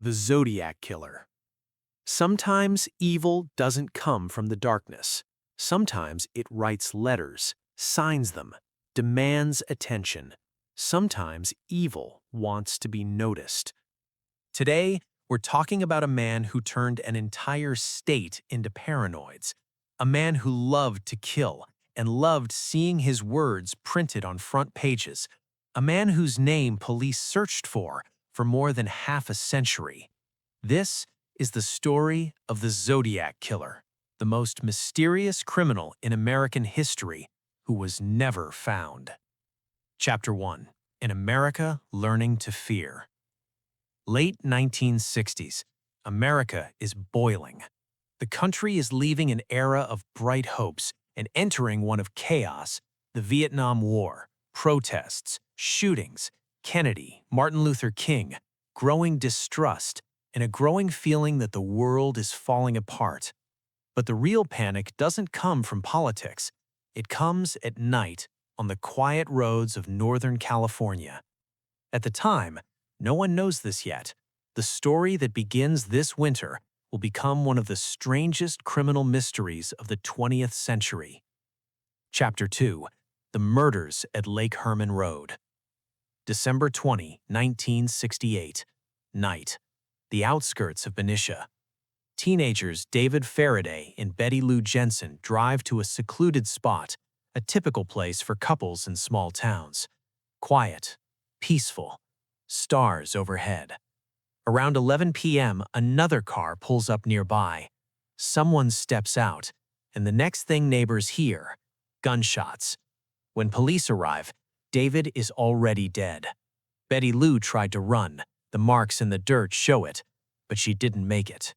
The Zodiac Killer. Sometimes evil doesn't come from the darkness. Sometimes it writes letters, signs them, demands attention. Sometimes evil wants to be noticed. Today, we're talking about a man who turned an entire state into paranoids. A man who loved to kill and loved seeing his words printed on front pages. A man whose name police searched for more than half a century. This is the story of the Zodiac Killer, the most mysterious criminal in American history who was never found. Chapter 1. In America Learning to Fear. Late 1960s, America is boiling. The country is leaving an era of bright hopes and entering one of chaos. The Vietnam War, protests, shootings, Kennedy, Martin Luther King, growing distrust, and a growing feeling that the world is falling apart. But the real panic doesn't come from politics. It comes at night on the quiet roads of Northern California. At the time, no one knows this yet. The story that begins this winter will become one of the strangest criminal mysteries of the 20th century. Chapter 2. The Murders at Lake Herman Road. December 20, 1968. Night. The outskirts of Benicia. Teenagers David Faraday and Betty Lou Jensen drive to a secluded spot, a typical place for couples in small towns. Quiet, peaceful, stars overhead. Around 11 p.m., another car pulls up nearby. Someone steps out, and the next thing neighbors hear, gunshots. When police arrive, David is already dead. Betty Lou tried to run. The marks in the dirt show it, but she didn't make it.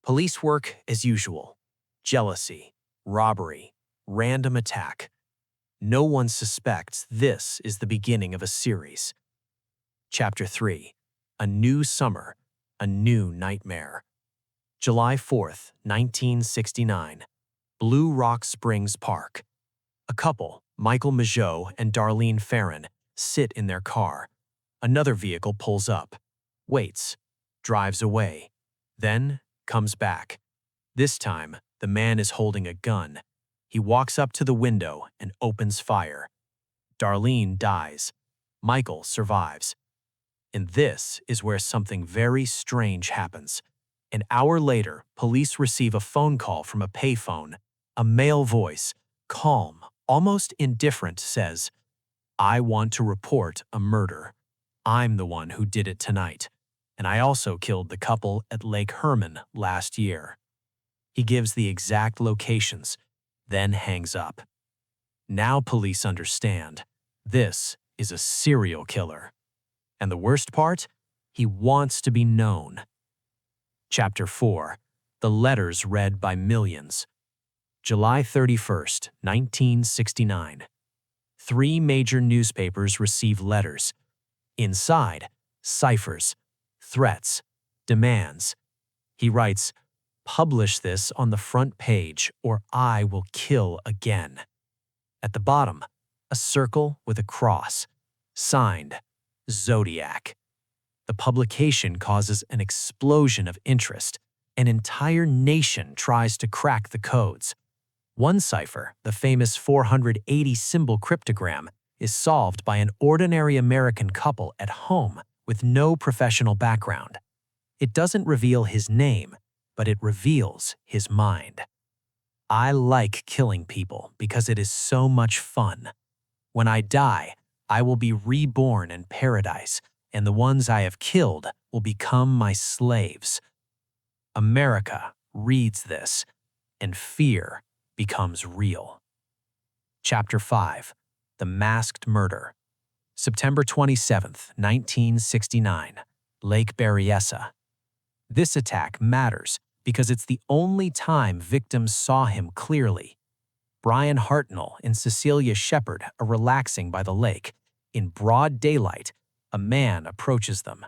Police work as usual. Jealousy, robbery, random attack. No one suspects this is the beginning of a series. Chapter 3. A New Summer, a New Nightmare. July 4th, 1969. Blue Rock Springs Park. A couple, Michael Mageau and Darlene Farron, sit in their car. Another vehicle pulls up, waits, drives away, then comes back. This time, the man is holding a gun. He walks up to the window and opens fire. Darlene dies. Michael survives. And this is where something very strange happens. An hour later, police receive a phone call from a payphone. A male voice, calm, almost indifferent, says, "I want to report a murder. I'm the one who did it tonight, and I also killed the couple at Lake Herman last year." He gives the exact locations, then hangs up. Now police understand. This is a serial killer. And the worst part? He wants to be known. Chapter 4. The Letters Read by Millions. July 31st, 1969. 3 major newspapers receive letters. Inside, ciphers, threats, demands. He writes, "Publish this on the front page or I will kill again." At the bottom, a circle with a cross, signed, Zodiac. The publication causes an explosion of interest. An entire nation tries to crack the codes. One cipher, the famous 480-symbol cryptogram, is solved by an ordinary American couple at home with no professional background. It doesn't reveal his name, but it reveals his mind. "I like killing people because it is so much fun. When I die, I will be reborn in paradise, and the ones I have killed will become my slaves." America reads this, and fear becomes real. Chapter 5. The Masked Murder. September 27th, 1969. Lake Berryessa. This attack matters because it's the only time victims saw him clearly. Brian Hartnell and Cecilia Shepard are relaxing by the lake. In broad daylight, a man approaches them.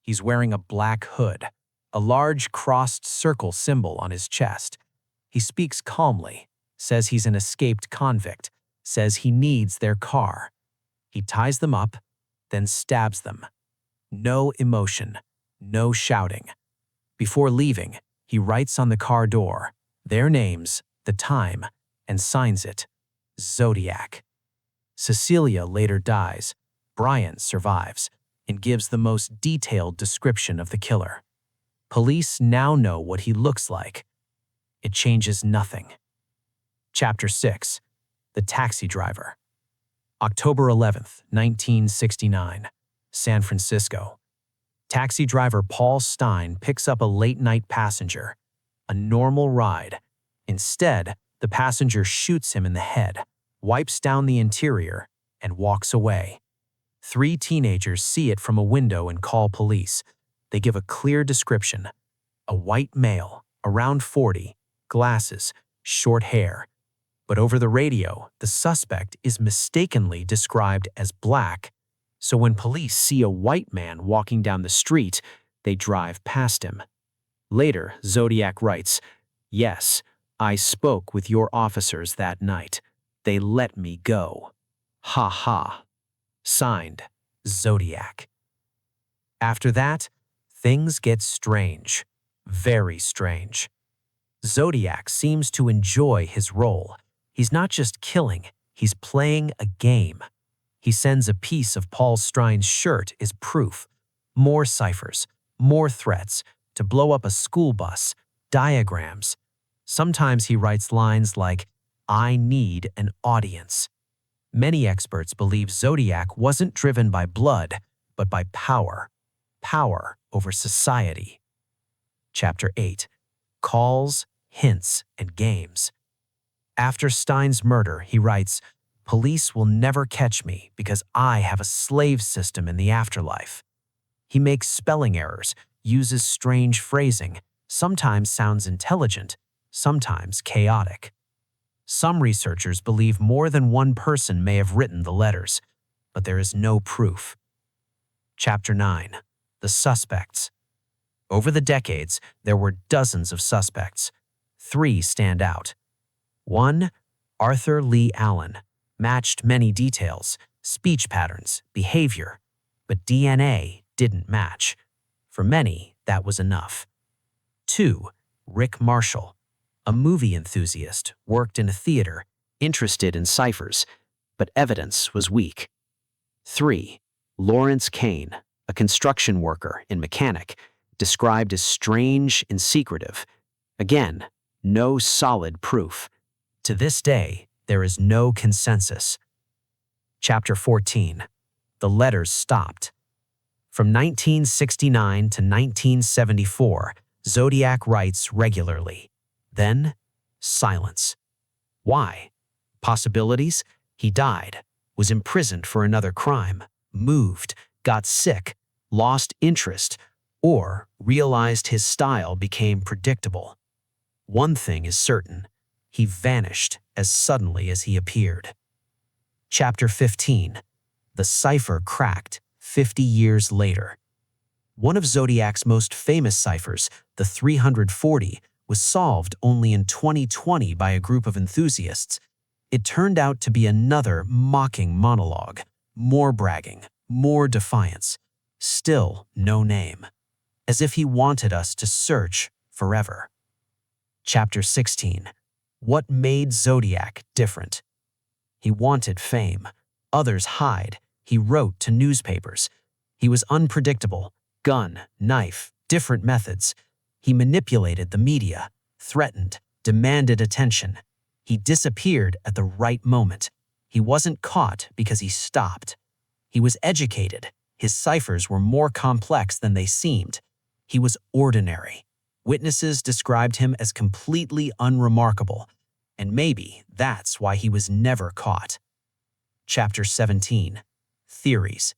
He's wearing a black hood, a large crossed circle symbol on his chest. He speaks calmly, says he's an escaped convict, says he needs their car. He ties them up, then stabs them. No emotion, No shouting. Before leaving, he writes on the car door their names, the time, and signs it Zodiac. Cecilia later dies. Brian survives and gives the most detailed description of the killer. Police now know what he looks like. It changes nothing. Chapter 6. The Taxi Driver. October 11th, 1969. San Francisco. Taxi driver Paul Stein picks up a late-night passenger. A normal ride. Instead, the passenger shoots him in the head, wipes down the interior, and walks away. 3 teenagers see it from a window and call police. They give a clear description. A white male, around 40, glasses, short hair. But over the radio, the suspect is mistakenly described as black. So when police see a white man walking down the street, they drive past him. Later, Zodiac writes, "Yes, I spoke with your officers that night. They let me go. Ha ha." Signed, Zodiac. After that, things get strange. Very strange. Zodiac seems to enjoy his role. He's not just killing, he's playing a game. He sends a piece of Paul Stein's shirt as proof. More ciphers, more threats, to blow up a school bus, diagrams. Sometimes he writes lines like, "I need an audience." Many experts believe Zodiac wasn't driven by blood, but by power. Power over society. Chapter 8. Calls, Hints, and Games. After Stein's murder, he writes, "Police will never catch me because I have a slave system in the afterlife." He makes spelling errors, uses strange phrasing, sometimes sounds intelligent, sometimes chaotic. Some researchers believe more than one person may have written the letters, but there is no proof. Chapter 9. The Suspects. Over the decades, there were dozens of suspects. 3 stand out. 1. Arthur Lee Allen. Matched many details, speech patterns, behavior, but DNA didn't match. For many, that was enough. 2. Rick Marshall. A movie enthusiast, worked in a theater, interested in ciphers, but evidence was weak. 3. Lawrence Kane, a construction worker and mechanic, described as strange and secretive. Again, no solid proof. To this day, there is no consensus. Chapter 14. The Letters Stopped. From 1969 to 1974, Zodiac writes regularly. Then, silence. Why? Possibilities? He died, was imprisoned for another crime, moved, got sick, lost interest, or realized his style became predictable. One thing is certain. He vanished as suddenly as he appeared. Chapter 15. The Cipher Cracked 50 years later. One of Zodiac's most famous ciphers, the 340, was solved only in 2020 by a group of enthusiasts. It turned out to be another mocking monologue. More bragging, more defiance. Still no name. As if he wanted us to search forever. Chapter 16. What made Zodiac different? He wanted fame. Others hide. He wrote to newspapers. He was unpredictable. Gun, knife, different methods. He manipulated the media, threatened, demanded attention. He disappeared at the right moment. He wasn't caught because he stopped. He was educated. His ciphers were more complex than they seemed. He was ordinary. Witnesses described him as completely unremarkable, and maybe that's why he was never caught. Chapter 17. Theories.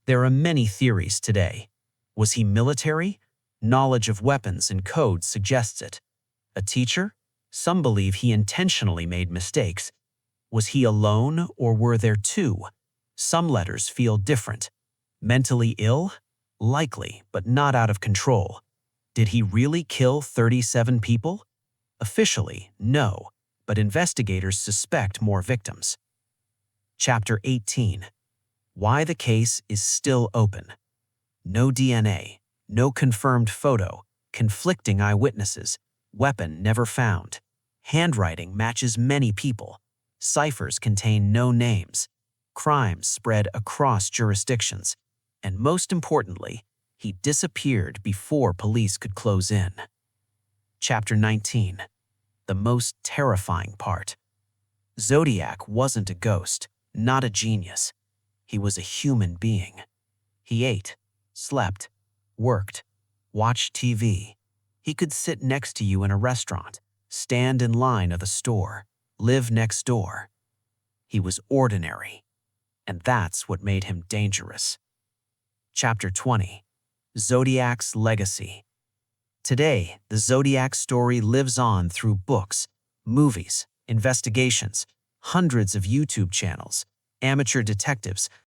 There are many theories today. Was he military? Knowledge of weapons and codes suggests it. A teacher? Some believe he intentionally made mistakes. Was he alone, or were there 2? Some letters feel different. Mentally ill? Likely, but not out of control. Did he really kill 37 people? Officially, no, but investigators suspect more victims. Chapter 18. Why the case is still open. No DNA, No confirmed photo, conflicting eyewitnesses, weapon never found. Handwriting matches many people. Ciphers contain no names. Crimes spread across jurisdictions. And most importantly, he disappeared before police could close in. Chapter 19. The most terrifying part. Zodiac wasn't a ghost, not a genius. He was a human being. He ate, slept, worked, watched TV. He could sit next to you in a restaurant, stand in line at the store, live next door. He was ordinary, and that's what made him dangerous. Chapter 20. Zodiac's Legacy. Today, the Zodiac story lives on through books, movies, investigations, hundreds of YouTube channels, amateur detectives,